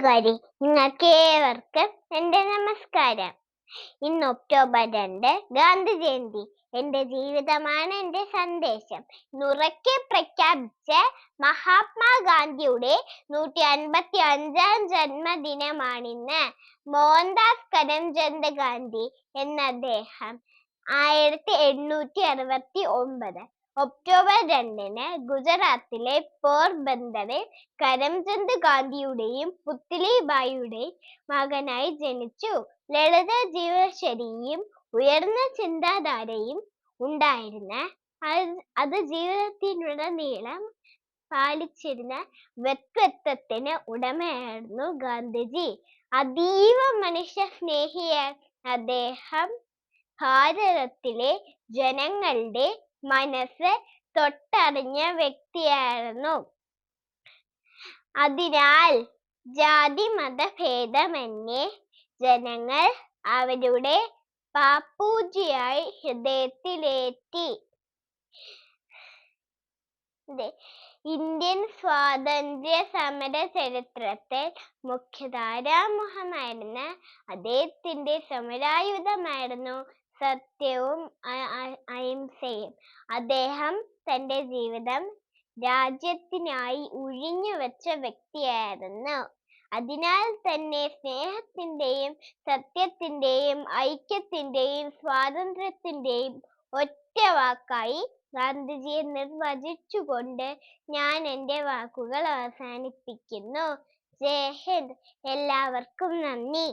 കൂട്ടുകാരി, നിങ്ങൾക്കേവർക്കും എൻ്റെ നമസ്കാരം. ഇന്ന് ഒക്ടോബർ 2 ഗാന്ധി ജയന്തി. എൻ്റെ ജീവിതമാണ് എൻ്റെ സന്ദേശം നുറക്കെ പ്രഖ്യാപിച്ച മഹാത്മാഗാന്ധിയുടെ 155-ാം ജന്മദിനമാണിന്ന്. മോഹൻദാസ് കരംചന്ദ് ഗാന്ധി എന്ന അദ്ദേഹം 1869 ഒക്ടോബർ 2 ഗുജറാത്തിലെ പോർബന്ദറിൽ കരംചന്ദ് ഗാന്ധിയുടെയും പുത്ലിബായിയുടെയും മകനായി ജനിച്ചു. ലളിത ജീവിതശൈലിയും ഉയർന്ന ചിന്താധാരയും ഉണ്ടായിരുന്ന അത് ജീവിതത്തിലുടനീളം പാലിച്ചിരുന്ന വ്യക്തിത്വത്തിന് ഉടമയായിരുന്നു ഗാന്ധിജി. അതീവ മനുഷ്യസ്നേഹിയായ അദ്ദേഹം ഭാരതത്തിലെ ജനങ്ങളുടെ മനസ്സ് തൊട്ടറിഞ്ഞ വ്യക്തിയായിരുന്നു. അതിനാൽ ജാതി മത ഭേദമന്യേ ജനങ്ങൾ അവരുടെ ബാപ്പുജിയായി ഹൃദയത്തിലേറ്റി. ഇന്ത്യൻ സ്വാതന്ത്ര്യ സമര ചരിത്രത്തിൽ മുഖ്യധാരാ മുഖമായിരുന്ന അദ്ദേഹത്തിന്റെ സമരായുധമായിരുന്നു സത്യവും അഹിംസയും. അദ്ദേഹം തന്റെ ജീവിതം രാജ്യത്തിനായി ഉഴിഞ്ഞുവെച്ച വ്യക്തിയായിരുന്നു. അതിനാൽ തന്നെ സ്നേഹത്തിന്റെയും സത്യത്തിന്റെയും ഐക്യത്തിന്റെയും സ്വാതന്ത്ര്യത്തിന്റെയും ഒറ്റ വാക്കായി ഗാന്ധിജിയെ നിർവചിച്ചുകൊണ്ട് ഞാൻ എൻ്റെ വാക്കുകൾ അവസാനിപ്പിക്കുന്നു. ജയ് ഹിന്ദ്. എല്ലാവർക്കും നന്ദി.